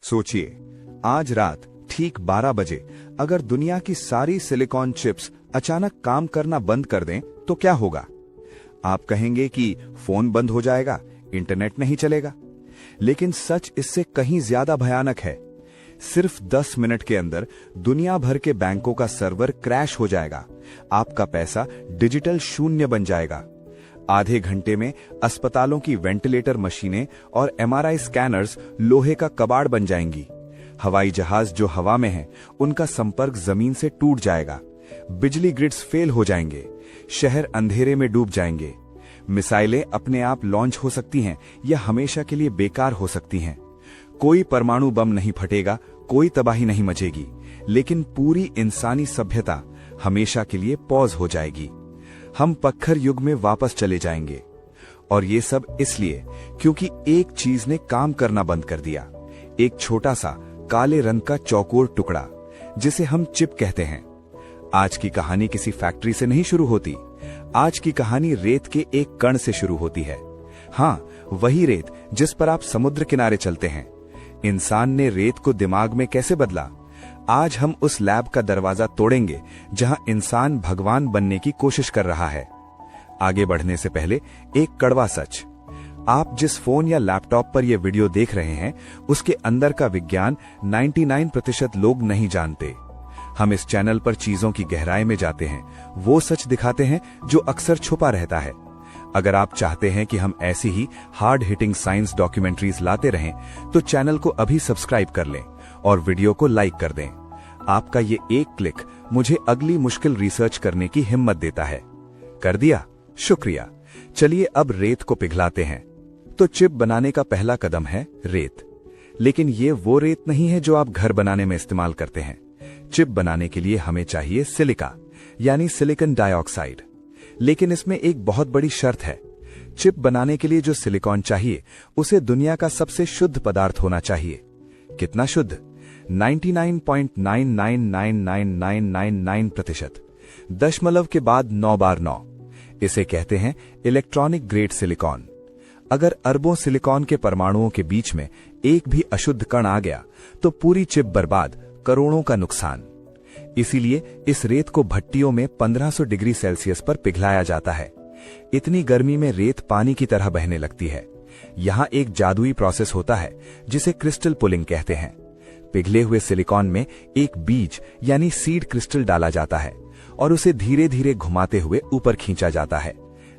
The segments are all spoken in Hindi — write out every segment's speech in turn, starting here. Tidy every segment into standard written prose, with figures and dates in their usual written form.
सोचिए, आज रात ठीक 12 बजे अगर दुनिया की सारी सिलिकॉन चिप्स अचानक काम करना बंद कर दें तो क्या होगा? आप कहेंगे कि फोन बंद हो जाएगा, इंटरनेट नहीं चलेगा। लेकिन सच इससे कहीं ज्यादा भयानक है। सिर्फ 10 मिनट के अंदर दुनिया भर के बैंकों का सर्वर क्रैश हो जाएगा, आपका पैसा डिजिटल शून्य बन जाएगा। आधे घंटे में अस्पतालों की वेंटिलेटर मशीनें और एमआरआई स्कैनर्स लोहे का कबाड़ बन जाएंगी। हवाई जहाज जो हवा में हैं, उनका संपर्क जमीन से टूट जाएगा। बिजली ग्रिड्स फेल हो जाएंगे, शहर अंधेरे में डूब जाएंगे। मिसाइलें अपने आप लॉन्च हो सकती हैं या हमेशा के लिए बेकार हो सकती हैं। कोई परमाणु बम नहीं फटेगा, कोई तबाही नहीं मचेगी, लेकिन पूरी इंसानी सभ्यता हमेशा के लिए पॉज हो जाएगी। हम पत्थर युग में वापस चले जाएंगे। और ये सब इसलिए क्योंकि एक चीज ने काम करना बंद कर दिया। एक छोटा सा काले रंग का चौकोर टुकड़ा, जिसे हम चिप कहते हैं। आज की कहानी किसी फैक्ट्री से नहीं शुरू होती। आज की कहानी रेत के एक कण से शुरू होती है। हाँ, वही रेत जिस पर आप समुद्र किनारे चलते हैं। इंसान ने रेत को दिमाग में कैसे बदला? आज हम उस लैब का दरवाजा तोड़ेंगे जहां इंसान भगवान बनने की कोशिश कर रहा है। आगे बढ़ने से पहले एक कड़वा सच। आप जिस फोन या लैपटॉप पर यह वीडियो देख रहे हैं, उसके अंदर का विज्ञान 99% लोग नहीं जानते। हम इस चैनल पर चीजों की गहराई में जाते हैं, वो सच दिखाते हैं जो अक्सर छुपा रहता है। अगर आप चाहते हैं कि हम ऐसी ही हार्ड हिटिंग साइंस डॉक्यूमेंट्रीज लाते रहें, तो चैनल को अभी सब्सक्राइब कर लें और वीडियो को लाइक कर दें। आपका ये एक क्लिक मुझे अगली मुश्किल रिसर्च करने की हिम्मत देता है। कर दिया? शुक्रिया। चलिए अब रेत को पिघलाते हैं। तो चिप बनाने का पहला कदम है रेत। लेकिन ये वो रेत नहीं है जो आप घर बनाने में इस्तेमाल करते हैं। चिप बनाने के लिए हमें चाहिए सिलिका, यानी सिलिकॉन डाइऑक्साइड। लेकिन इसमें एक बहुत बड़ी शर्त है। चिप बनाने के लिए जो सिलिकॉन चाहिए, उसे दुनिया का सबसे शुद्ध पदार्थ होना चाहिए। कितना शुद्ध? 99.999999% दशमलव के बाद 9 बार 9। इसे कहते हैं इलेक्ट्रॉनिक ग्रेड सिलिकॉन। अगर अरबों सिलिकॉन के परमाणुओं के बीच में एक भी अशुद्ध कण आ गया तो पूरी चिप बर्बाद, करोड़ों का नुकसान। इसीलिए इस रेत को भट्टियों में 1500 डिग्री सेल्सियस पर पिघलाया जाता है। इतनी गर्मी में रेत पानी की तरह बहने लगती है। यहाँ एक जादुई प्रोसेस होता है जिसे क्रिस्टल पुलिंग कहते हैं। पिघले हुए सिलिकॉन में एक बीज यानी सीड क्रिस्टल डाला जाता है और उसे धीरे धीरे घुमाते हुए ऊपर खींचा जाता है।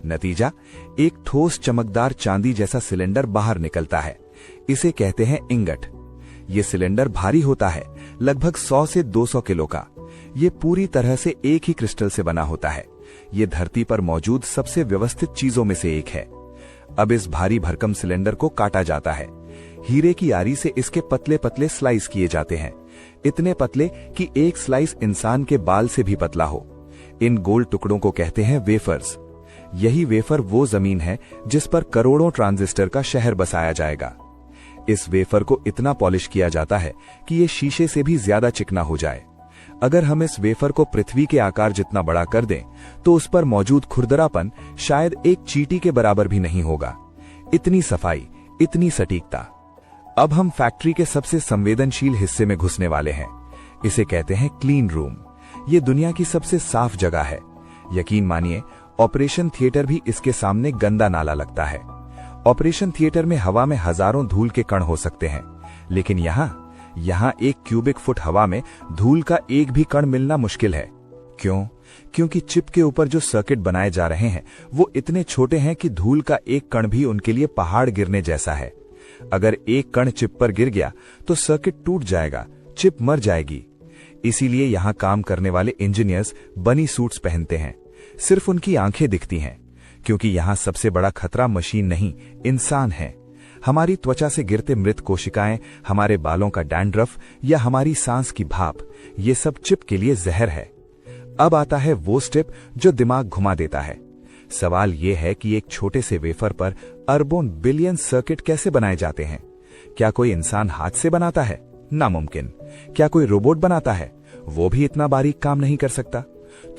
नतीजा, एक ठोस चमकदार चांदी जैसा सिलेंडर बाहर निकलता है। इसे कहते हैं इंगट। ये सिलेंडर भारी होता है, लगभग 100 से 200 किलो का। ये पूरी तरह से एक ही क्रिस्टल से बना होता है। ये धरती पर मौजूद सबसे व्यवस्थित चीजों में से एक है। अब इस भारी भरकम सिलेंडर को काटा जाता है। हीरे की आरी से इसके पतले पतले स्लाइस किए जाते हैं, इतने पतले कि एक स्लाइस इंसान के बाल से भी पतला हो। इन गोल टुकड़ों को कहते हैं वेफर्स। यही वेफर वो जमीन है जिस पर करोड़ों ट्रांजिस्टर का शहर बसाया जाएगा। इस वेफर को इतना पॉलिश किया जाता है कि ये शीशे से भी ज्यादा चिकना हो जाए। अगर हम इस वेफर को पृथ्वी के आकार जितना बड़ा कर दें, तो उस पर मौजूद खुरदरापन शायद एक चींटी के बराबर भी नहीं होगा। इतनी सफाई, इतनी सटीकता। अब हम फैक्ट्री के सबसे संवेदनशील हिस्से में घुसने वाले हैं। इसे कहते हैं क्लीन रूम। ये दुनिया की सबसे साफ जगह है। यकीन मानिए, ऑपरेशन थिएटर भी इसके सामने गंदा नाला लगता है। ऑपरेशन थिएटर में हवा में हजारों धूल के कण हो सकते हैं, लेकिन यहाँ 1 क्यूबिक फुट हवा में धूल का एक भी कण मिलना मुश्किल है। क्यों? क्योंकि चिप के ऊपर जो सर्किट बनाए जा रहे हैं, वो इतने छोटे हैं कि धूल का एक कण भी उनके लिए पहाड़ गिरने जैसा है। अगर एक कण चिप पर गिर गया तो सर्किट टूट जाएगा, चिप मर जाएगी। इसीलिए यहाँ काम करने वाले इंजीनियर्स बनी सूट्स पहनते हैं। सिर्फ उनकी आंखें दिखती हैं, क्योंकि यहाँ सबसे बड़ा खतरा मशीन नहीं, इंसान है। हमारी त्वचा से गिरते मृत कोशिकाएं, हमारे बालों का डैंड्रफ या हमारी सांस की भाप, ये सब चिप के लिए जहर है। अब आता है वो स्टेप जो दिमाग घुमा देता है। सवाल ये है कि एक छोटे से वेफर पर अरबों बिलियन सर्किट कैसे बनाए जाते हैं? क्या कोई इंसान हाथ से बनाता है? नामुमकिन। क्या कोई रोबोट बनाता है? वो भी इतना बारीक काम नहीं कर सकता।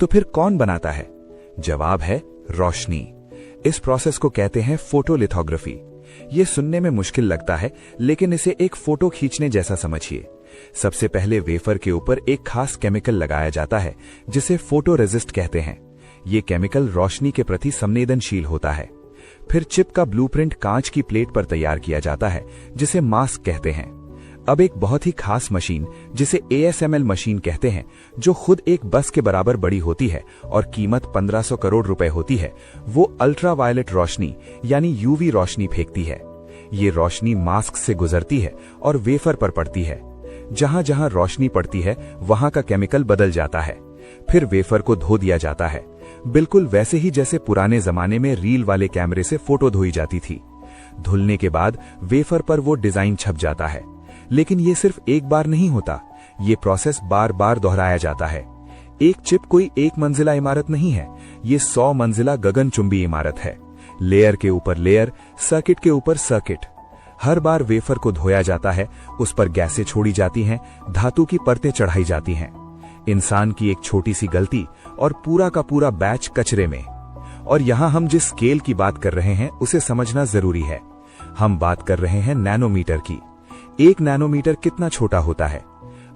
तो फिर कौन बनाता है? जवाब है रोशनी। इस प्रोसेस को कहते हैं फोटोलिथोग्राफी। ये सुनने में मुश्किल लगता है, लेकिन इसे एक फोटो खींचने जैसा समझिए। सबसे पहले वेफर के ऊपर एक खास केमिकल लगाया जाता है जिसे फोटोरेसिस्ट कहते हैं। ये केमिकल रोशनी के प्रति संवेदनशील होता है। फिर चिप का ब्लूप्रिंट कांच की प्लेट पर तैयार किया जाता है जिसे मास्क कहते हैं। अब एक बहुत ही खास मशीन जिसे ASML मशीन कहते हैं, जो खुद एक बस के बराबर बड़ी होती है और कीमत 1500 करोड़ रुपए होती है, वो अल्ट्रावायलेट रोशनी यानी UV रोशनी फेंकती है। ये रोशनी मास्क से गुजरती है और वेफर पर पड़ती है। जहां जहां रोशनी पड़ती है वहां का केमिकल बदल जाता है। फिर वेफर को धो दिया जाता है, बिल्कुल वैसे ही जैसे पुराने जमाने में रील वाले कैमरे से फोटो धोई जाती थी। धुलने के बाद वेफर पर वो डिजाइन छप जाता है। लेकिन ये सिर्फ एक बार नहीं होता, ये प्रोसेस बार बार दोहराया जाता है। एक चिप कोई एक मंजिला इमारत नहीं है, ये 100 मंजिला गगनचुंबी इमारत है। लेयर के ऊपर लेयर, सर्किट के ऊपर सर्किट। हर बार वेफर को धोया जाता है, उस पर गैसें छोड़ी जाती हैं, धातु की परतें चढ़ाई जाती हैं। इंसान की एक छोटी सी गलती और पूरा का पूरा बैच कचरे में। और यहां हम जिस स्केल की बात कर रहे हैं उसे समझना जरूरी है। हम बात कर रहे हैं नैनोमीटर की। 1 नैनोमीटर कितना छोटा होता है?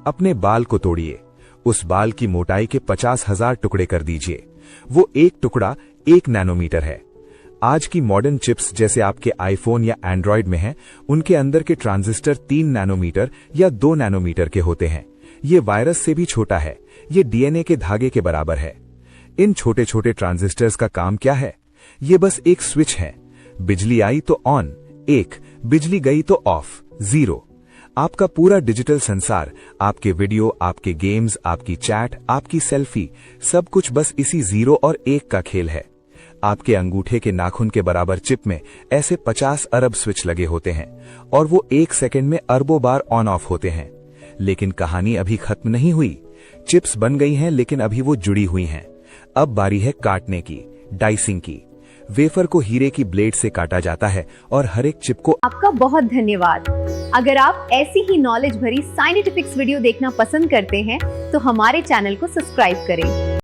अपने बाल को तोड़िए, उस बाल की मोटाई के 50,000 टुकड़े कर दीजिए, वो एक टुकड़ा 1 नैनोमीटर है। आज की मॉडर्न चिप्स जैसे आपके आईफोन या एंड्रॉयड में हैं, उनके अंदर के ट्रांजिस्टर 3 नैनोमीटर या 2 नैनोमीटर के होते हैं। ये वायरस से भी छोटा है, ये DNA के धागे के बराबर है। इन छोटे छोटे ट्रांजिस्टर्स का काम क्या है? ये बस एक स्विच है। बिजली आई तो ऑन 1, बिजली गई तो ऑफ 0। आपका पूरा डिजिटल संसार, आपके वीडियो, आपके गेम्स, आपकी चैट, आपकी सेल्फी, सब कुछ बस इसी 0 और 1 का खेल है। आपके अंगूठे के नाखून के बराबर चिप में ऐसे 50 अरब स्विच लगे होते हैं और वो 1 सेकंड में अरबों बार ऑन ऑफ होते हैं। लेकिन कहानी अभी खत्म नहीं हुई। चिप्स बन गई हैं, लेकिन अभी वो जुड़ी हुई हैं। अब बारी है काटने की, डाइसिंग की। वेफर को हीरे की ब्लेड से काटा जाता है और हर एक चिप को। आपका बहुत धन्यवाद। अगर आप ऐसी ही नॉलेज भरी साइंटिफिक वीडियो देखना पसंद करते हैं तो हमारे चैनल को सब्सक्राइब करें।